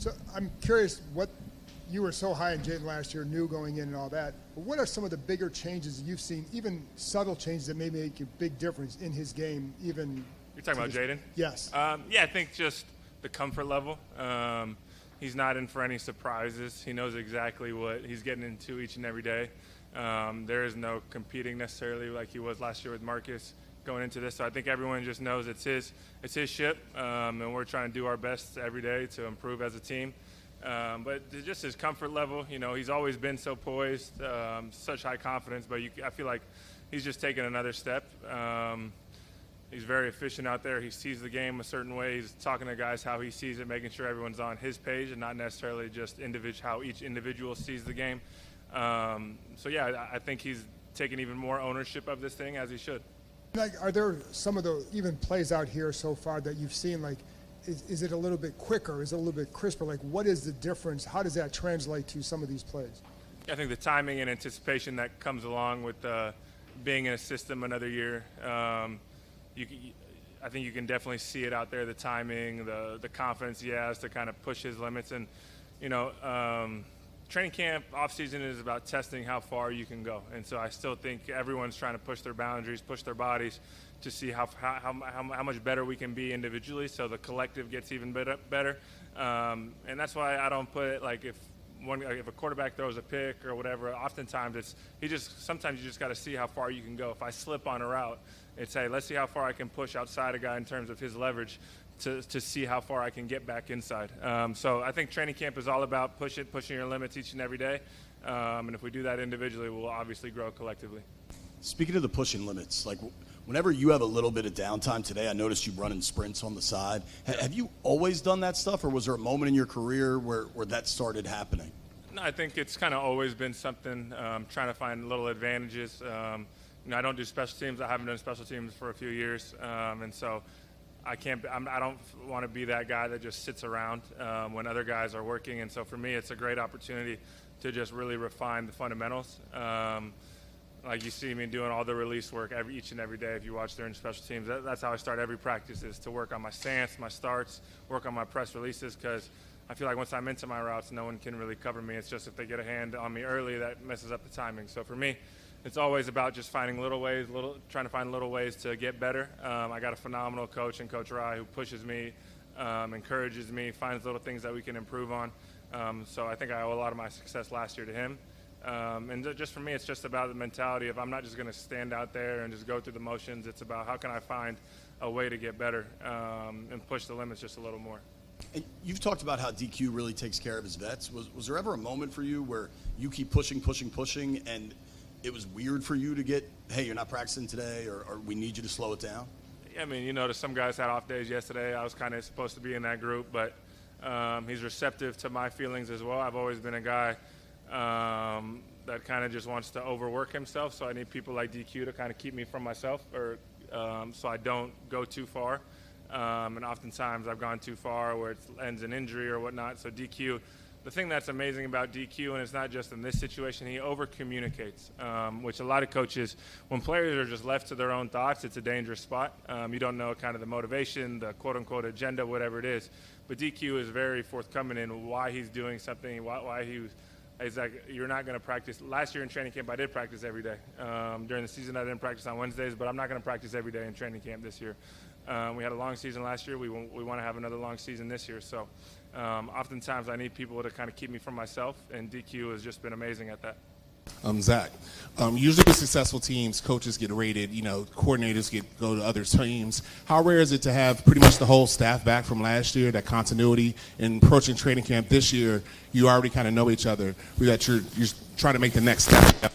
So I'm curious what you were so high in Jaden last year, new going in and all that. But what are some of the bigger changes you've seen, even subtle changes that may make a big difference in his game, even? You're talking about Jaden? Yes. Yeah, I think just the comfort level. He's not in for any surprises. He knows exactly what he's getting into each and every day. There is no competing necessarily like he was last year with Marcus going into this. So I think everyone just knows it's his ship, and we're trying to do our best every day to improve as a team. But just his comfort level, he's always been so poised, such high confidence, but I feel like he's just taken another step. He's very efficient out there. He sees the game a certain way. He's talking to guys how he sees it, making sure everyone's on his page and not necessarily just how each individual sees the game. So, yeah, I think he's taken even more ownership of this thing, as he should. Are there some of the even plays out here so far that you've seen, like, is it a little bit quicker? Is it a little bit crisper? Like, what is the difference? How does that translate to some of these plays? I think the timing and anticipation that comes along with being in a system another year, I think you can definitely see it out there, the timing, the confidence he has to kind of push his limits. And, training camp, off-season is about testing how far you can go. And so I still think everyone's trying to push their boundaries, push their bodies to see how much better we can be individually, so the collective gets even better. And that's why I don't put it like if a quarterback throws a pick or whatever, oftentimes sometimes you just got to see how far you can go. If I slip on a route, it's, hey, let's see how far I can push outside a guy in terms of his leverage to see how far I can get back inside. So I think training camp is all about pushing your limits each and every day. And if we do that individually, we'll obviously grow collectively. Speaking of the pushing limits, like whenever you have a little bit of downtime today, I noticed you running sprints on the side. Have you always done that stuff, or was there a moment in your career where that started happening? No, I think it's kind of always been something, trying to find little advantages. I don't do special teams. I haven't done special teams for a few years. And so I don't want to be that guy that just sits around when other guys are working. And so for me, it's a great opportunity to just really refine the fundamentals. Like you see me doing all the release work each and every day. If you watch during special teams, that's how I start every practice, is to work on my stance, my starts, work on my press releases, because I feel like once I'm into my routes, no one can really cover me. It's just if they get a hand on me early, that messes up the timing. So for me, it's always about just finding trying to find little ways to get better. I got a phenomenal coach in Coach Rai who pushes me, encourages me, finds little things that we can improve on. So I think I owe a lot of my success last year to him. And just for me, it's just about the mentality of I'm not just going to stand out there and just go through the motions. It's about how can I find a way to get better and push the limits just a little more. And you've talked about how DQ really takes care of his vets. Was there ever a moment for you where you keep pushing, and it was weird for you to get, hey, you're not practicing today, or we need you to slow it down? Yeah, I mean, some guys had off days yesterday. I was kind of supposed to be in that group, but he's receptive to my feelings as well. I've always been a guy that kind of just wants to overwork himself, so I need people like DQ to kind of keep me from myself, or so I don't go too far. And oftentimes I've gone too far where it ends in injury or whatnot. So DQ, the thing that's amazing about DQ, and it's not just in this situation, he over-communicates, which a lot of coaches, when players are just left to their own thoughts, it's a dangerous spot. You don't know kind of the motivation, the quote-unquote agenda, whatever it is. But DQ is very forthcoming in why he's doing something, why he's like, you're not going to practice. Last year in training camp, I did practice every day. During the season, I didn't practice on Wednesdays, but I'm not going to practice every day in training camp this year. We had a long season last year. We want to have another long season this year. So oftentimes I need people to kind of keep me from myself, and DQ has just been amazing at that. Zach, usually with successful teams, coaches get rated, coordinators go to other teams. How rare is it to have pretty much the whole staff back from last year, that continuity, in approaching training camp this year? You already kind of know each other, that you're trying to make the next step.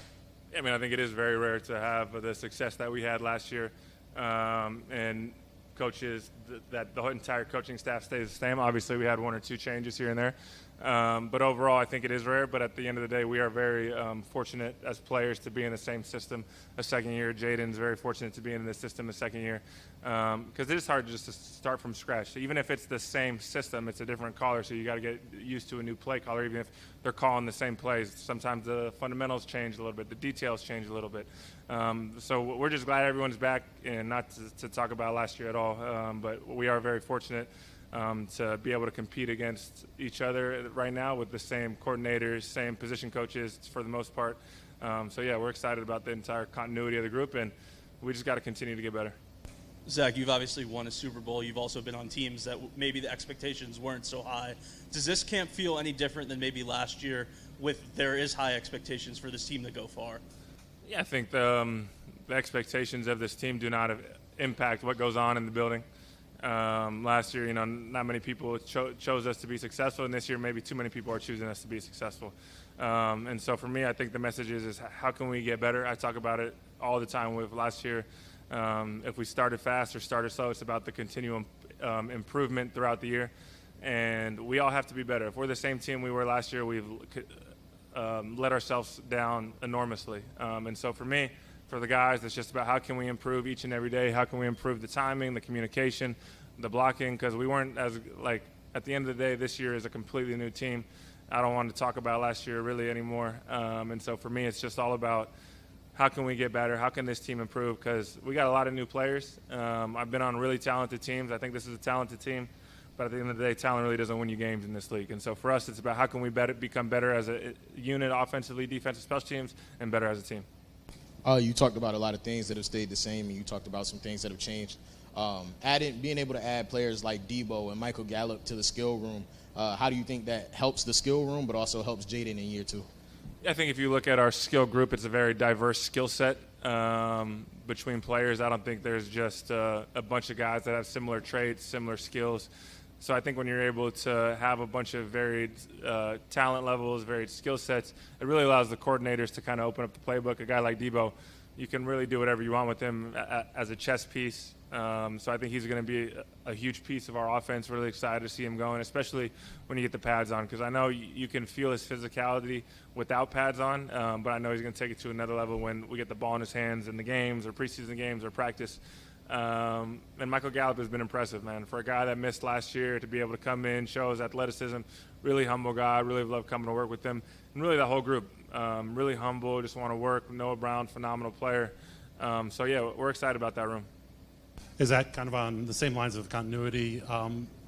Yeah, I mean, I think it is very rare to have the success that we had last year, and coaches, that the entire coaching staff stays the same. Obviously, we had one or two changes here and there. But overall, I think it is rare. But at the end of the day, we are very fortunate as players to be in the same system a second year. Jaden's very fortunate to be in this system a second year, because it is hard just to start from scratch. So even if it's the same system, it's a different caller. So you got to get used to a new play caller, even if they're calling the same plays. Sometimes the fundamentals change a little bit, the details change a little bit. So we're just glad everyone's back, and not to talk about last year at all. But we are very fortunate to be able to compete against each other right now with the same coordinators, same position coaches for the most part. So, yeah, we're excited about the entire continuity of the group, and we just got to continue to get better. Zach, you've obviously won a Super Bowl. You've also been on teams that maybe the expectations weren't so high. Does this camp feel any different than maybe last year with there is high expectations for this team to go far? Yeah, I think the expectations of this team do not impact what goes on in the building. Last year, not many people chose us to be successful, and this year maybe too many people are choosing us to be successful. And so for me, I think the message is how can we get better? I talk about it all the time with last year. If we started fast or started slow, it's about the continuum improvement throughout the year. And we all have to be better. If we're the same team we were last year, we've let ourselves down enormously. And so for me, for the guys, it's just about how can we improve each and every day? How can we improve the timing, the communication, the blocking? Because we weren't at the end of the day, this year is a completely new team. I don't want to talk about last year really anymore. And so for me, it's just all about how can we get better? How can this team improve? Because we got a lot of new players. I've been on really talented teams. I think this is a talented team. But at the end of the day, talent really doesn't win you games in this league. And so for us, it's about how can we become better as a unit, offensively, defensive, special teams, and better as a team. You talked about a lot of things that have stayed the same, and you talked about some things that have changed. Being able to add players like Debo and Michael Gallup to the skill room, how do you think that helps the skill room but also helps Jaden in year two? I think if you look at our skill group, it's a very diverse skill set between players. I don't think there's just a bunch of guys that have similar traits, similar skills. So I think when you're able to have a bunch of varied talent levels, varied skill sets, it really allows the coordinators to kind of open up the playbook. A guy like Debo, you can really do whatever you want with him as a chess piece. So I think he's going to be a huge piece of our offense. Really excited to see him going, especially when you get the pads on, because I know you can feel his physicality without pads on, but I know he's going to take it to another level when we get the ball in his hands in the games or preseason games or practice. And Michael Gallup has been impressive, man. For a guy that missed last year to be able to come in, show his athleticism, really humble guy. Really love coming to work with him. And really the whole group, really humble, just want to work. Noah Brown, phenomenal player. So, yeah, we're excited about that room. Is that kind of on the same lines of continuity?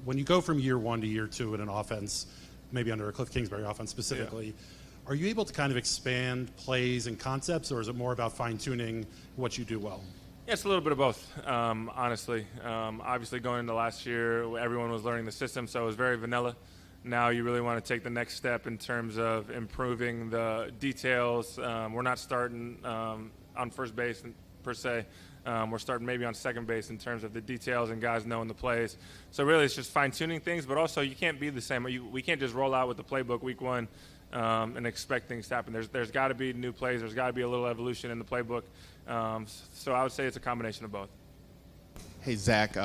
When you go from year one to year two in an offense, maybe under a Cliff Kingsbury offense specifically, are you able to kind of expand plays and concepts, or is it more about fine-tuning what you do well? Yeah, it's a little bit of both, honestly. Obviously, going into last year, everyone was learning the system, so it was very vanilla. Now you really want to take the next step in terms of improving the details. We're not starting on first base per se. We're starting maybe on second base in terms of the details and guys knowing the plays. So really it's just fine-tuning things, but also you can't be the same. We can't just roll out with the playbook week one and expect things to happen. There's got to be new plays. There's got to be a little evolution in the playbook. So I would say it's a combination of both. Hey, Zach,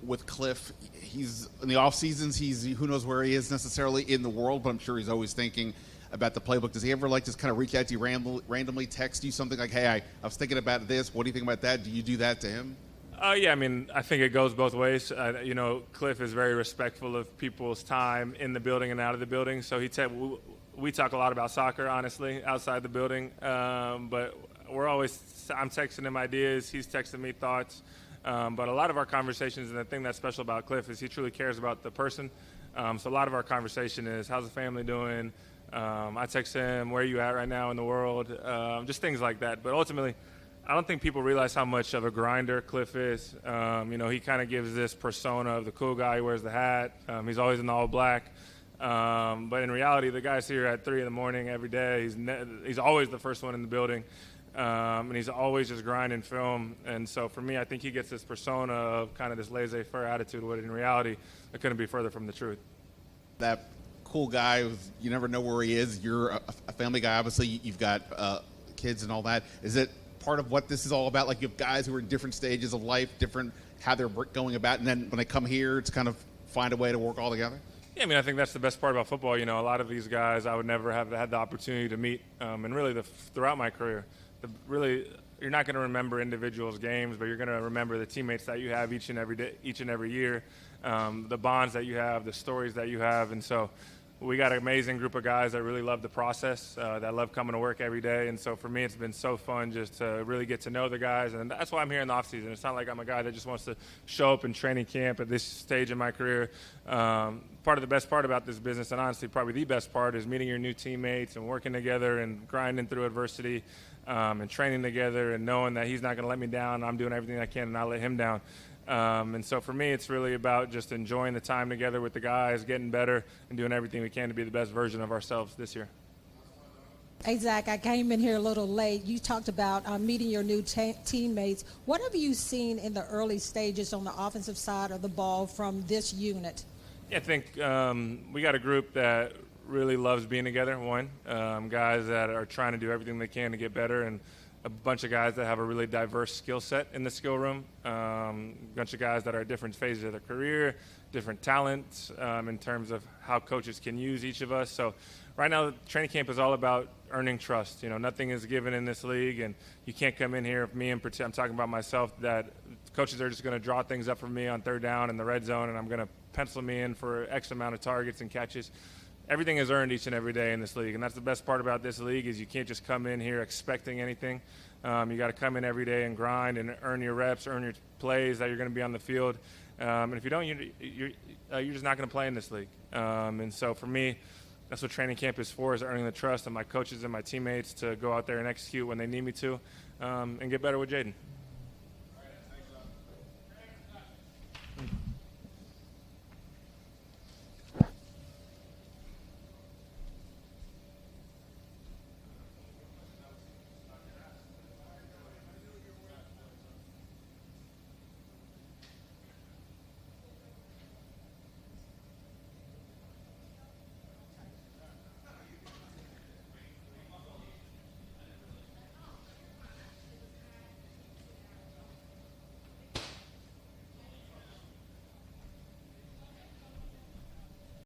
with Cliff, he's in the off seasons. He's who knows where he is necessarily in the world, but I'm sure he's always thinking about the playbook. Does he ever just kind of reach out to you, randomly text you something like, hey, I was thinking about this. What do you think about that? Do you do that to him? Yeah, I mean, I think it goes both ways. Cliff is very respectful of people's time in the building and out of the building. So we talk a lot about soccer, honestly, outside the building. But I'm texting him ideas. He's texting me thoughts. But a lot of our conversations, and the thing that's special about Cliff is he truly cares about the person. So a lot of our conversation is, how's the family doing? I text him, where are you at right now in the world? Just things like that. But ultimately, I don't think people realize how much of a grinder Cliff is. He kind of gives this persona of the cool guy who wears the hat. He's always in the all black. But in reality, the guy's here at 3 a.m. every day. He's always the first one in the building. And he's always just grinding film. And so for me, I think he gets this persona of kind of this laissez-faire attitude, when in reality, it couldn't be further from the truth. That cool guy, you never know where he is. You're a family guy. Obviously, you've got kids and all that. Is it part of what this is all about? Like, you have guys who are in different stages of life, different how they're going about, and then when they come here, it's kind of find a way to work all together? Yeah, I mean, I think that's the best part about football. A lot of these guys I would never have had the opportunity to meet. And really, throughout my career, you're not going to remember individuals' games, but you're going to remember the teammates that you have each and every day, each and every year, the bonds that you have, the stories that you have. And so we got an amazing group of guys that really love the process, that love coming to work every day. And so for me, it's been so fun just to really get to know the guys. And that's why I'm here in the offseason. It's not like I'm a guy that just wants to show up in training camp at this stage in my career. Part of the best part about this business, and honestly probably the best part, is meeting your new teammates and working together and grinding through adversity and training together and knowing that he's not going to let me down. I'm doing everything I can and not let him down. And so for me, it's really about just enjoying the time together with the guys, getting better, and doing everything we can to be the best version of ourselves this year. Hey, Zach, I came in here a little late. You talked about meeting your new teammates. What have you seen in the early stages on the offensive side of the ball from this unit? Yeah, I think we got a group that really loves being together, guys that are trying to do everything they can to get better, and a bunch of guys that have a really diverse skill set in the skill room, a bunch of guys that are at different phases of their career, different talents in terms of how coaches can use each of us. So right now, training camp is all about earning trust. Nothing is given in this league, and you can't come in here, I'm talking about myself, that coaches are just going to draw things up for me on third down in the red zone, and I'm going to pencil me in for X amount of targets and catches. Everything is earned each and every day in this league, and that's the best part about this league is you can't just come in here expecting anything. You got to come in every day and grind and earn your reps, earn your plays that you're going to be on the field. And if you don't, you're just not going to play in this league. And so for me, that's what training camp is for, is earning the trust of my coaches and my teammates to go out there and execute when they need me to and get better with Jaden.